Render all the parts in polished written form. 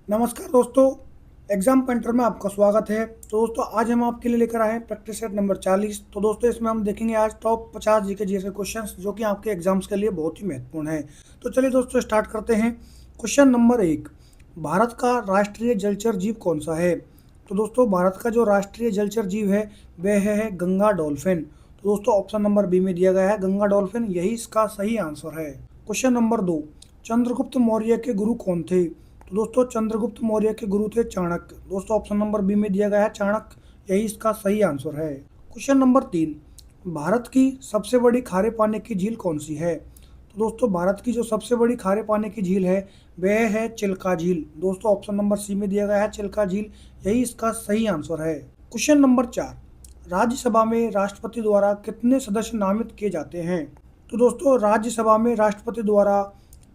नमस्कार दोस्तों। Exam painter में आपका स्वागत है। तो दोस्तों आज हम आपके लिए लेकर आए हैं प्रैक्टिस सेट नंबर 40। तो दोस्तों इसमें हम देखेंगे आज टॉप 50 जीके जैसे क्वेश्चंस जो कि आपके एग्जाम्स के लिए बहुत ही महत्वपूर्ण है। तो चलिए दोस्तों स्टार्ट करते हैं। क्वेश्चन नंबर 1, भारत का राष्ट्रीय जलचर जीव कौन सा है? तो दोस्तों भारत का जो राष्ट्रीय जलचर जीव है वह है गंगा डॉल्फिन। तो दोस्तों ऑप्शन नंबर बी में दिया गया है गंगा डॉल्फिन, यही इसका सही आंसर है। क्वेश्चन नंबर 2, चंद्रगुप्त मौर्य के गुरु कौन थे? तो दोस्तों चंद्रगुप्त मौर्य के गुरु थे चाणक्य। दोस्तों ऑप्शन नंबर बी में दिया गया है चाणक्य, यही इसका सही आंसर है। क्वेश्चन नंबर 3, भारत की सबसे बड़ी खारे पानी की झील कौन सी है? तो दोस्तों भारत की जो सबसे बड़ी खारे पानी की झील है वह है चिल्का झील। दोस्तों ऑप्शन नंबर सी में दिया गया है चिल्का झील, यही इसका सही आंसर है। क्वेश्चन नंबर 4, राज्यसभा में राष्ट्रपति द्वारा कितने सदस्य नामित किए जाते हैं? तो दोस्तों राज्यसभा में राष्ट्रपति द्वारा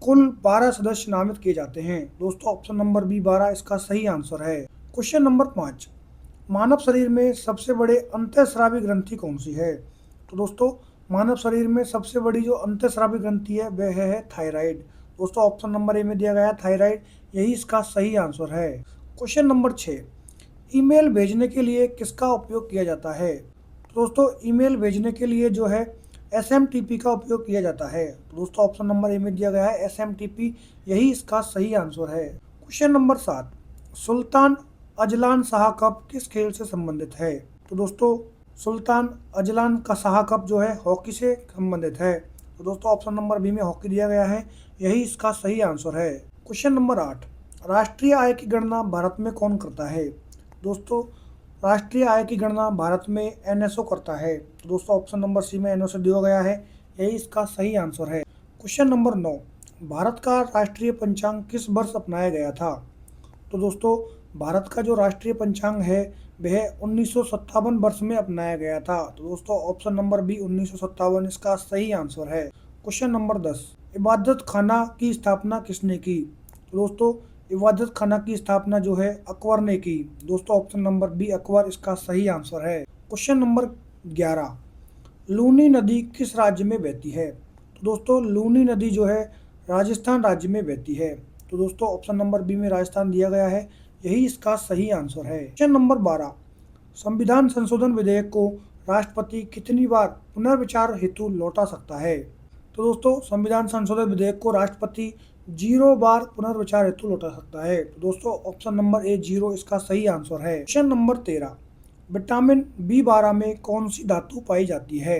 कुल 12 सदस्य नामित किए जाते हैं। दोस्तों ऑप्शन नंबर बी 12 इसका सही आंसर है। क्वेश्चन नंबर 5, मानव शरीर में सबसे बड़े अंतःस्रावी ग्रंथि कौन सी है? तो दोस्तों मानव शरीर में सबसे बड़ी जो अंतःस्रावी ग्रंथि है वह है थायराइड। दोस्तों ऑप्शन नंबर ए में दिया गया है थायराइड, यही इसका सही आंसर है। क्वेश्चन नंबर 6, ईमेल भेजने के लिए किसका उपयोग किया जाता है? तो दोस्तों ईमेल भेजने के लिए जो है SMTP का उपयोग किया जाता है। तो दोस्तों ऑप्शन नंबर ए में दिया गया है SMTP, यही इसका सही आंसर है। Question number 7, Sultan Azlan Shah cup किस खेल से संबंधित है? तो दोस्तों सुल्तान अजलान का शाह कप जो है हॉकी से संबंधित है। तो दोस्तों ऑप्शन नंबर बी में हॉकी दिया गया है, यही इसका सही आंसर है। क्वेश्चन नंबर 8, राष्ट्रीय आय की गणना भारत में कौन करता है? दोस्तों राष्ट्रीय आय की गणना भारत में NSO करता है। तो दोस्तों ऑप्शन नंबर सी में NSO दिया गया है, यही इसका सही आंसर है। क्वेश्चन नंबर 9, भारत का राष्ट्रीय पंचांग किस वर्ष अपनाया गया था? तो दोस्तों भारत का जो राष्ट्रीय पंचांग है वह 1957 वर्ष में अपनाया गया था। तो दोस्तों ऑप्शन नंबर बी 1957 इसका सही आंसर है। क्वेश्चन नंबर 10, इबादत खाना की स्थापना किसने की? तो दोस्तों इबादत खाना की स्थापना जो है अकबर ने की। दोस्तों ऑप्शन नंबर बी अकबर इसका सही आंसर है। क्वेश्चन नंबर 11, लूनी नदी किस राज्य में बहती है? तो दोस्तों लूनी नदी जो है राजस्थान राज्य में बहती है। तो दोस्तों ऑप्शन नंबर बी में राजस्थान दिया गया है, यही इसका सही आंसर है। क्वेश्चन नंबर 12, संविधान संशोधन विधेयक को राष्ट्रपति कितनी बार पुनर्विचार हेतु लौटा सकता है? तो दोस्तों संविधान संशोधन विधेयक को राष्ट्रपति 0 बार पुनर्विचार हेतु लौटा सकता है। तो दोस्तों ऑप्शन नंबर ए 0 इसका सही आंसर है। क्वेश्चन नंबर 13, विटामिन B12 में कौन सी धातु पाई जाती है?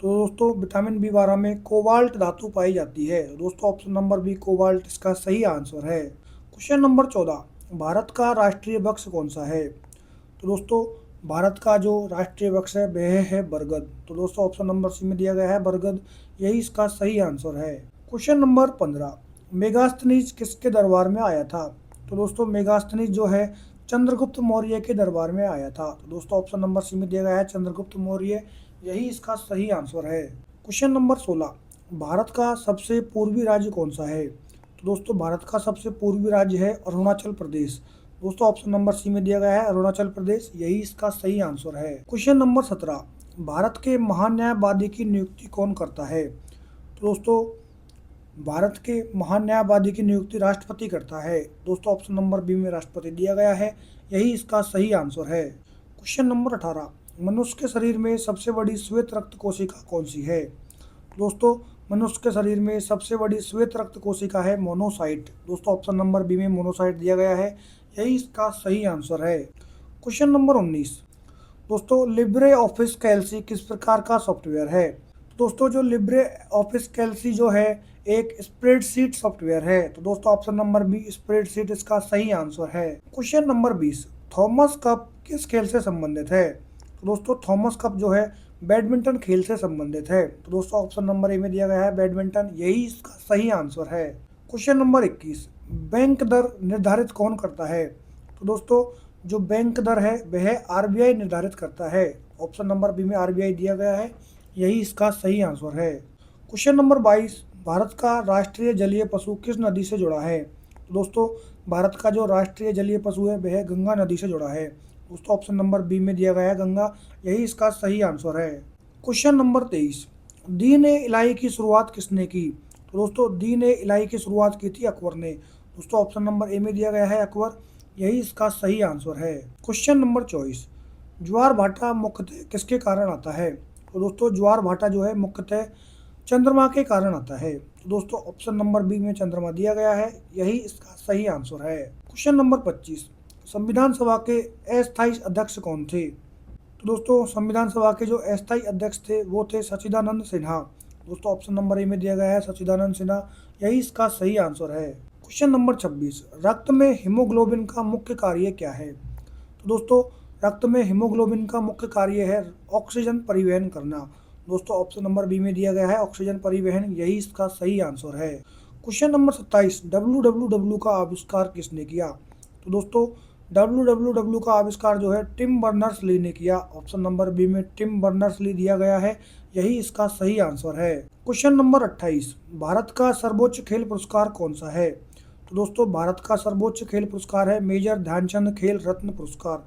तो दोस्तों विटामिन B12 में कोबाल्ट धातु पाई जाती है। दोस्तों ऑप्शन नंबर बी कोबाल्ट इसका सही आंसर है। क्वेश्चन नंबर 14, भारत का राष्ट्रीय वृक्ष कौन सा है? तो दोस्तों भारत का जो राष्ट्रीय वृक्ष है वह है बरगद। तो दोस्तों ऑप्शन नंबर सी में दिया गया है बरगद, यही इसका सही आंसर है। क्वेश्चन नंबर 15, मेगास्थनीज किसके दरबार में आया था? तो दोस्तों मेगास्थनीज जो है चंद्रगुप्त मौर्य के दरबार में आया था। तो दोस्तों ऑप्शन नंबर सी में दिया गया है चंद्रगुप्त मौर्य, यही इसका सही आंसर है। क्वेश्चन नंबर 16, भारत का सबसे पूर्वी राज्य कौन सा है? तो दोस्तों भारत का सबसे पूर्वी राज्य है अरुणाचल प्रदेश। दोस्तों ऑप्शन नंबर सी में दिया गया है अरुणाचल प्रदेश, यही इसका सही आंसर है। क्वेश्चन नंबर 17, भारत के महान्यायवादी की नियुक्ति कौन करता है? तो दोस्तों भारत के महान्यायवादी की नियुक्ति राष्ट्रपति करता है। दोस्तों ऑप्शन नंबर बी में राष्ट्रपति दिया गया है, यही इसका सही आंसर है। क्वेश्चन नंबर 18, मनुष्य के शरीर में सबसे बड़ी श्वेत रक्त कोशिका कौन सी है? दोस्तों मनुष्य के शरीर में सबसे बड़ी श्वेत रक्त कोशिका है मोनोसाइट। दोस्तों ऑप्शन नंबर बी में मोनोसाइट दिया गया है, यही इसका सही आंसर है। क्वेश्चन नंबर 19, दोस्तों लिब्रे ऑफिस कैल्सी किस प्रकार का सॉफ्टवेयर है? दोस्तों जो लिब्रे ऑफिस कैल्सी जो है एक स्प्रेडशीट सॉफ्टवेयर है। तो दोस्तों ऑप्शन नंबर बी स्प्रेडशीट इसका सही आंसर है। क्वेश्चन नंबर 20, थॉमस कप किस खेल से संबंधित है? तो दोस्तों थॉमस कप जो है बैडमिंटन खेल से संबंधित है। तो दोस्तों ऑप्शन नंबर ए में दिया गया है बैडमिंटन, यही इसका सही आंसर है। क्वेश्चन नंबर 21, बैंक दर निर्धारित कौन करता है? तो दोस्तों जो बैंक दर है वह RBI निर्धारित करता है। ऑप्शन नंबर बी में RBI दिया गया है, यही इसका सही आंसर है। क्वेश्चन नंबर 22, भारत का राष्ट्रीय जलीय पशु किस नदी से जुड़ा है? तो दोस्तों भारत का जो राष्ट्रीय जलीय पशु है वह गंगा नदी से जुड़ा है। दोस्तों ऑप्शन नंबर बी में दिया गया है गंगा, यही इसका सही आंसर है। क्वेश्चन नंबर 23, दीन ए इलाही की शुरुआत किसने की? तो दोस्तों दीन ए इलाही की शुरुआत की थी अकबर ने। दोस्तों ऑप्शन नंबर ए में दिया गया है अकबर, यही इसका सही आंसर है। क्वेश्चन नंबर 24, ज्वार भाटा मुख्यतः किसके कारण आता है? तो दोस्तों ज्वार भाटा जो है मुख्यतः चंद्रमा के कारण आता है। तो दोस्तों ऑप्शन नंबर बी में चंद्रमा दिया गया है, यही इसका सही आंसर है। क्वेश्चन नंबर 25, संविधान सभा के अस्थायी अध्यक्ष कौन थे? तो दोस्तों संविधान सभा के जो अस्थायी अध्यक्ष थे वो थे सच्चिदानंद सिन्हा। दोस्तों ऑप्शन नंबर ए में दिया गया है सच्चिदानंद सिन्हा, यही इसका सही आंसर है। क्वेश्चन नंबर 26, रक्त में हीमोग्लोबिन का मुख्य कार्य क्या है? तो दोस्तों रक्त में हीमोग्लोबिन का मुख्य कार्य है ऑक्सीजन परिवहन करना। दोस्तों ऑप्शन नंबर बी में दिया गया है ऑक्सीजन परिवहन, यही इसका सही आंसर है। क्वेश्चन नंबर 27, डब्ल्यू का आविष्कार किसने किया? तो दोस्तों डब्ल्यू का आविष्कार जो है टिम बर्नर्स ली ने किया। ऑप्शन नंबर बी में टिम बर्नर्स ली दिया गया है, यही इसका सही आंसर है। क्वेश्चन नंबर 28, भारत का सर्वोच्च खेल पुरस्कार कौन सा है? तो दोस्तों भारत का सर्वोच्च खेल पुरस्कार है मेजर ध्यानचंद खेल रत्न पुरस्कार।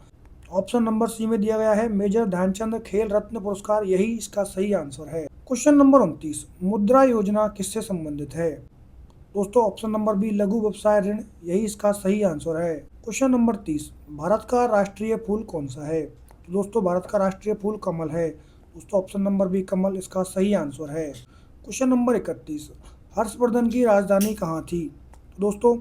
ऑप्शन नंबर सी में दिया गया है मेजर ध्यानचंद खेल रत्न पुरस्कार, यही इसका सही आंसर है। क्वेश्चन नंबर 29, मुद्रा योजना किससे संबंधित है? दोस्तों ऑप्शन नंबर बी लघु व्यवसाय ऋण, यही इसका सही आंसर है। क्वेश्चन नंबर 30, भारत का राष्ट्रीय फूल कौन सा है? तो दोस्तों भारत का राष्ट्रीय फूल कमल है। दोस्तों ऑप्शन नंबर बी कमल इसका सही आंसर है। क्वेश्चन नंबर 31, हर्षवर्धन की राजधानी कहाँ थी? तो दोस्तों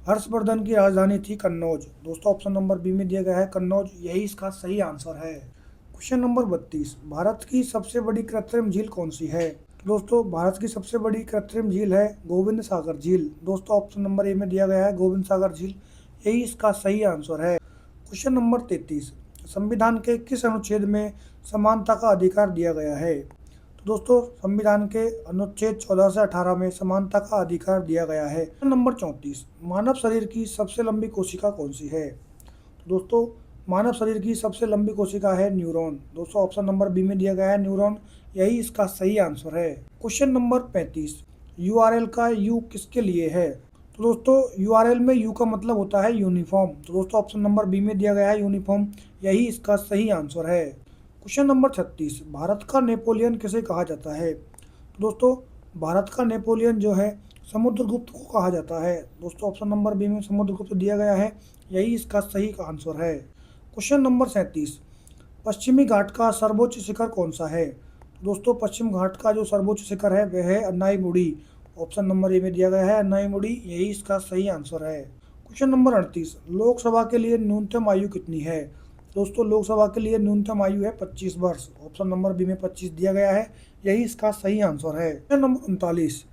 हर्षवर्धन की राजधानी थी कन्नौज। दोस्तों ऑप्शन नंबर बी में दिया गया है कन्नौज, यही इसका सही आंसर है। क्वेश्चन नंबर 32, भारत की सबसे बड़ी कृत्रिम झील कौन सी है? दोस्तों भारत की सबसे बड़ी कृत्रिम झील है गोविंद सागर झील। दोस्तों ऑप्शन नंबर ए में दिया गया है गोविंद सागर झील, यही इसका सही आंसर है। क्वेश्चन नंबर 33, संविधान के किस अनुच्छेद में समानता का अधिकार दिया गया है? तो दोस्तों संविधान के अनुच्छेद 14 से 18 में समानता का अधिकार दिया गया है। क्वेश्चन नंबर 34, मानव शरीर की सबसे लंबी कोशिका कौन सी है? तो दोस्तों मानव शरीर की सबसे लंबी कोशिका है न्यूरॉन। दोस्तों ऑप्शन नंबर बी में दिया गया है न्यूरॉन, यही इसका सही आंसर है। क्वेश्चन नंबर 35, यूआरएल का यू किसके लिए है? तो दोस्तों यूआरएल में यू का मतलब होता है यूनिफॉर्म। तो दोस्तों ऑप्शन नंबर बी में दिया गया है यूनिफॉर्म, यही इसका सही आंसर है। क्वेश्चन नंबर 36, भारत का नेपोलियन किसे कहा जाता है? तो दोस्तों भारत का नेपोलियन जो है समुद्रगुप्त को कहा जाता है। दोस्तों ऑप्शन नंबर बी में समुद्रगुप्त दिया गया है, यही इसका सही आंसर है। क्वेश्चन नंबर 37, पश्चिमी घाट का सर्वोच्च शिखर कौन सा है? दोस्तों पश्चिम घाट का जो सर्वोच्च शिखर है वह है अन्नाईमुड़ी। ऑप्शन नंबर ए में दिया गया है अन्नाईमुड़ी, यही इसका सही आंसर है। क्वेश्चन नंबर 38, लोकसभा के लिए न्यूनतम आयु कितनी है? दोस्तों लोकसभा के लिए न्यूनतम आयु है 25 वर्ष। ऑप्शन नंबर बी में 25 दिया गया है, यही इसका सही आंसर है। क्वेश्चन नंबर 39,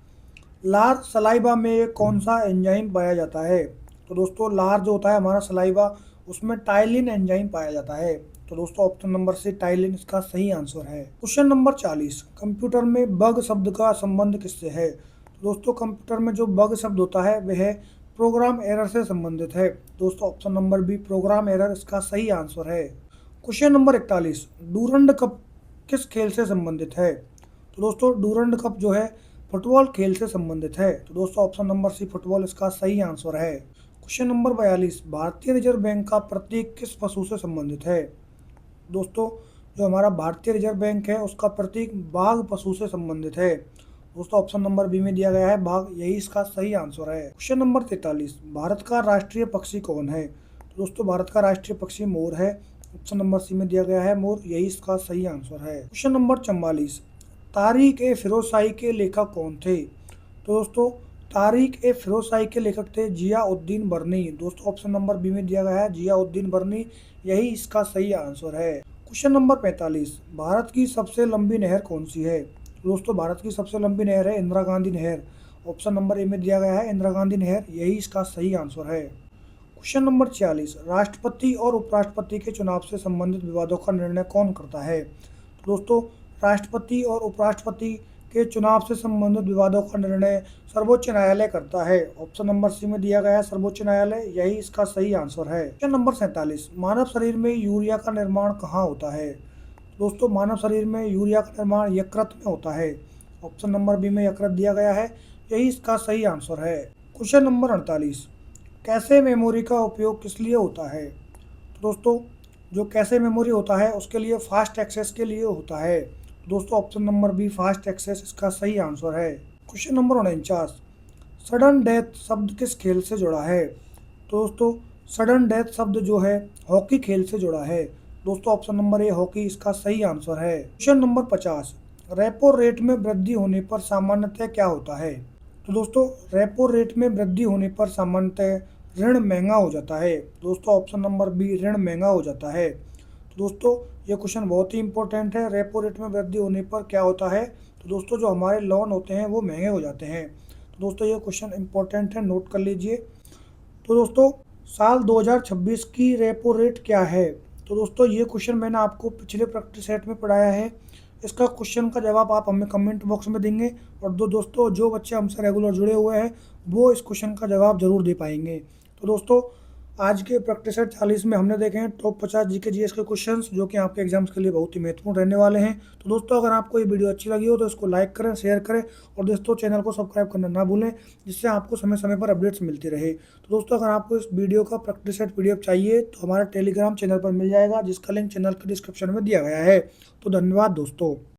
लार सलाइवा में कौन सा एंजाइम पाया जाता है? तो दोस्तों लार जो होता है हमारा सलाइवा, उसमें टाइलिन एंजाइम पाया जाता है। तो दोस्तों ऑप्शन नंबर से टाइलिन इसका सही आंसर है। क्वेश्चन नंबर 40, कंप्यूटर में बग शब्द का संबंध किससे है? तो दोस्तों कंप्यूटर में जो बग शब्द होता है वह प्रोग्राम एरर से संबंधित है। दोस्तों option number B program error इसका सही आंसर है। क्वेश्चन नंबर 41, डूरंड कप किस खेल से संबंधित है? तो दोस्तों डूरंड कप जो है फुटबॉल खेल से संबंधित है। तो दोस्तों ऑप्शन नंबर सी फुटबॉल इसका सही आंसर है। क्वेश्चन नंबर 42, भारतीय रिजर्व बैंक का प्रतीक किस पशु से संबंधित है? दोस्तों जो हमारा भारतीय रिजर्व बैंक है उसका प्रतीक बाघ पशु से संबंधित है। दोस्तों ऑप्शन नंबर बी में दिया गया है बाघ, यही इसका सही आंसर है। क्वेश्चन नंबर 43, भारत का राष्ट्रीय पक्षी कौन है? तो दोस्तों भारत का राष्ट्रीय पक्षी मोर है। ऑप्शन नंबर सी में दिया गया है मोर, यही इसका सही आंसर है। क्वेश्चन नंबर 44, तारीख ए फिरोज शाही के लेखक कौन थे? तो दोस्तों तारीख ए फिरोज शाही के लेखक थे जियाउद्दीन बर्नी। दोस्तों ऑप्शन नंबर बी में दिया गया है जियाउद्दीन बर्नी, यही इसका सही आंसर है। क्वेश्चन नंबर 45, भारत की सबसे लंबी नहर कौन सी है? दोस्तों भारत की सबसे लंबी नहर है इंदिरा गांधी नहर। ऑप्शन नंबर ए में दिया गया है इंदिरा गांधी नहर, यही इसका सही आंसर है। क्वेश्चन नंबर 46, राष्ट्रपति और उपराष्ट्रपति के चुनाव से संबंधित विवादों का निर्णय कौन करता है? तो दोस्तों राष्ट्रपति और उपराष्ट्रपति के चुनाव से संबंधित विवादों का निर्णय सर्वोच्च न्यायालय करता है। ऑप्शन नंबर सी में दिया गया है सर्वोच्च न्यायालय, यही इसका सही आंसर है। क्वेश्चन नंबर 47, मानव शरीर में यूरिया का निर्माण कहाँ होता है? दोस्तों मानव शरीर में यूरिया का निर्माण यकृत में होता है। ऑप्शन नंबर बी में यकृत दिया गया है, यही इसका सही आंसर है। क्वेश्चन नंबर 48, कैशे मेमोरी का उपयोग किस लिए होता है? तो दोस्तों जो कैशे मेमोरी होता है उसके लिए फास्ट एक्सेस के लिए होता है। दोस्तों option number B fast access इसका सही आंसर है। क्वेश्चन नंबर 49, सडन डेथ शब्द किस खेल से जुड़ा है? तो दोस्तों सडन डेथ शब्द जो है हॉकी खेल से जुड़ा है। दोस्तों ऑप्शन नंबर ए हॉकी इसका सही आंसर है। क्वेश्चन नंबर 50, रेपो रेट में वृद्धि होने पर सामान्यतः क्या होता है? तो दोस्तों रेपो रेट में वृद्धि होने पर सामान्यतः ऋण महंगा हो जाता है। दोस्तों ऑप्शन नंबर बी ऋण महंगा हो जाता है। तो दोस्तों ये क्वेश्चन बहुत ही इंपॉर्टेंट है। रेपो रेट में वृद्धि होने पर क्या होता है? तो दोस्तों जो हमारे लोन होते हैं वो महंगे हो जाते हैं। तो दोस्तों ये क्वेश्चन इंपॉर्टेंट है, नोट कर लीजिए। तो दोस्तों साल 2026 की रेपो रेट क्या है? तो दोस्तों ये क्वेश्चन मैंने आपको पिछले प्रैक्टिस सेट में पढ़ाया है। इसका क्वेश्चन का जवाब आप हमें कमेंट बॉक्स में देंगे, और दोस्तों जो बच्चे हमसे रेगुलर जुड़े हुए हैं वो इस क्वेश्चन का जवाब जरूर दे पाएंगे। तो दोस्तों आज के प्रैक्टिस सेट 40 में हमने देखे हैं टॉप 50 जीके जीएस के क्वेश्चंस, जो कि आपके एग्जाम्स के लिए बहुत ही महत्वपूर्ण रहने वाले हैं। तो दोस्तों अगर आपको ये वीडियो अच्छी लगी हो तो इसको लाइक करें, शेयर करें, और दोस्तों चैनल को सब्सक्राइब करना ना भूलें, जिससे आपको समय समय पर अपडेट्स मिलती रहे। तो दोस्तों अगर आपको इस वीडियो का प्रैक्टिस सेट पीडीएफ चाहिए तो हमारे टेलीग्राम चैनल पर मिल जाएगा, जिसका लिंक चैनल के डिस्क्रिप्शन में दिया गया है। तो धन्यवाद दोस्तों।